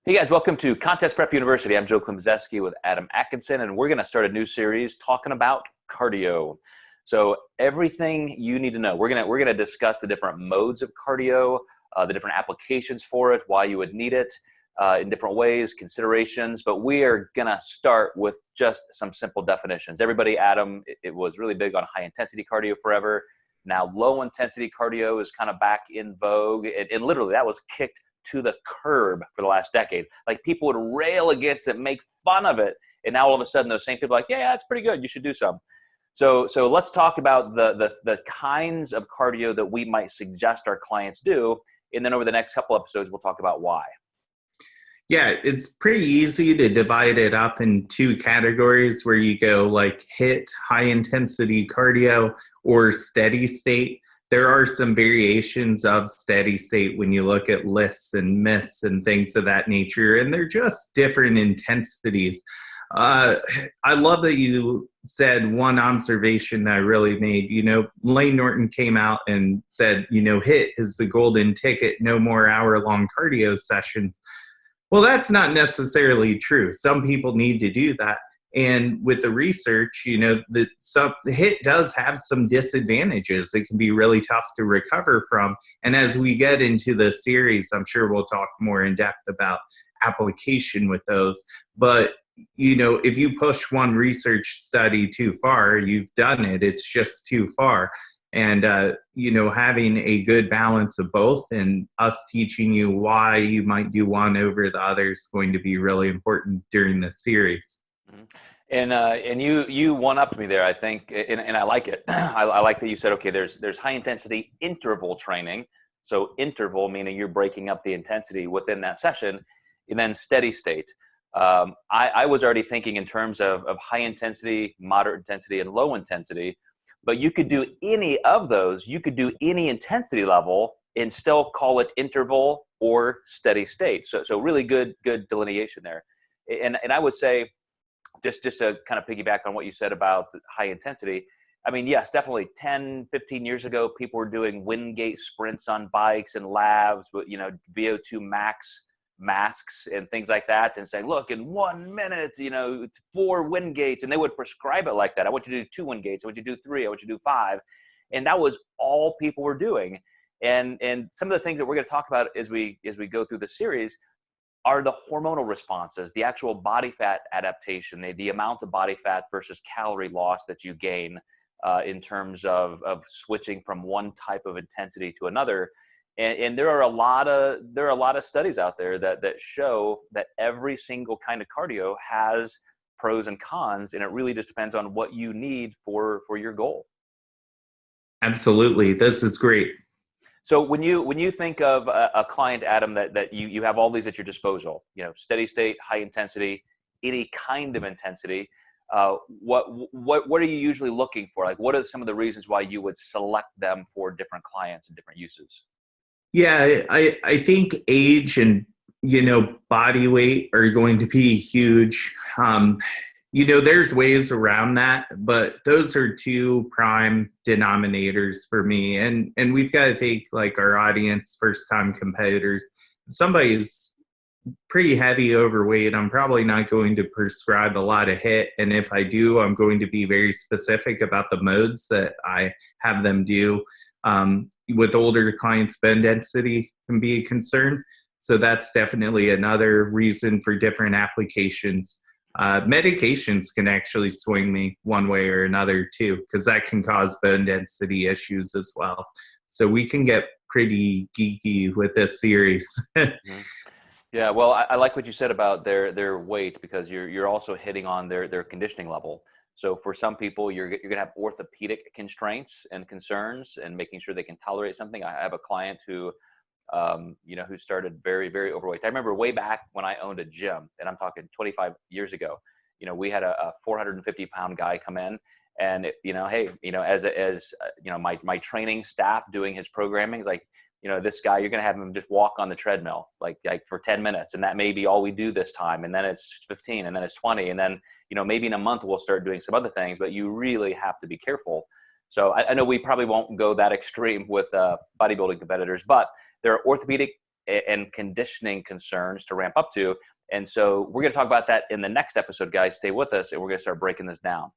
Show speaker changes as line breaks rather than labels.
Hey guys, welcome to Contest Prep University. I'm Klemczewski with Adam Atkinson, and we're going to start a new series talking about cardio. So everything you need to know. We're gonna discuss the different modes of cardio, the different applications for it, why you would need it in different ways, considerations. But we are gonna start with just some simple definitions. Everybody, Adam, it was really big on high intensity cardio forever. Now low intensity cardio is kind of back in vogue, and literally that was kicked to the curb for the last decade. Like, people would rail against it, make fun of it, and now all of a sudden those same people are like, yeah, it's pretty good, you should do some. So let's talk about the kinds of cardio that we might suggest our clients do, and then over the next couple episodes we'll talk about why.
Yeah, it's pretty easy to divide it up in two categories where you go like HIIT, high intensity cardio, or steady state. There are some variations of steady state when you look at lifts and myths and things of that nature, and they're just different intensities. I love that you said one observation that I really made. Lane Norton came out and said, HIIT is the golden ticket, no more hour-long cardio sessions. Well, that's not necessarily true. Some people need to do that. And with the research, the HIIT does have some disadvantages. It can be really tough to recover from. And as we get into the series, I'm sure we'll talk more in depth about application with those. But, if you push one research study too far, you've done it. It's just too far. And, having a good balance of both and us teaching you why you might do one over the other is going to be really important during this series.
Mm-hmm. And you one-upped me there, I think, and I like it. I like that you said, okay, there's high intensity interval training. So interval meaning you're breaking up the intensity within that session, and then steady state. I was already thinking in terms of high intensity, moderate intensity, and low intensity. But you could do any of those. You could do any intensity level and still call it interval or steady state. So really good delineation there. And I would say, just to kind of piggyback on what you said about the high intensity, I mean, yes, definitely 10, 15 years ago, people were doing Wingate sprints on bikes and labs, but VO2 max masks and things like that, and saying, look, in 1 minute, 4 Wingates, and they would prescribe it like that. I want you to do 2 Wingates. I want you to do 3. I want you to do 5. And that was all people were doing. And some of the things that we're going to talk about as we go through the series are the hormonal responses, the actual body fat adaptation, the amount of body fat versus calorie loss that you gain in terms of switching from one type of intensity to another. And there are a lot of studies out there that show that every single kind of cardio has pros and cons, and it really just depends on what you need for your goal.
Absolutely, this is great.
So when you think of a client, Adam, that you have all these at your disposal, steady state, high intensity, any kind of intensity, what are you usually looking for? Like, what are some of the reasons why you would select them for different clients and different uses?
Yeah, I think age and, body weight are going to be huge. There's ways around that, but those are two prime denominators for me. And we've got to take like our audience, first-time competitors. If somebody's pretty heavy overweight, I'm probably not going to prescribe a lot of HIIT. And if I do, I'm going to be very specific about the modes that I have them do. With older clients, bone density can be a concern. So that's definitely another reason for different applications. Medications can actually swing me one way or another too, because that can cause bone density issues as well. So we can get pretty geeky with this series.
Mm-hmm. Yeah, well, I like what you said about their weight, because you're also hitting on their conditioning level. So for some people, you're going to have orthopedic constraints and concerns, and making sure they can tolerate something. I have a client who, who started very, very overweight. I remember way back when I owned a gym, and I'm talking 25 years ago. We had a 450-pound guy come in, and my training staff doing his programming is like, this guy, you're going to have him just walk on the treadmill like for 10 minutes. And that may be all we do this time. And then it's 15, and then it's 20. And then, maybe in a month we'll start doing some other things, but you really have to be careful. So I know we probably won't go that extreme with bodybuilding competitors, but there are orthopedic and conditioning concerns to ramp up to. And so we're going to talk about that in the next episode, guys. Stay with us, and we're going to start breaking this down.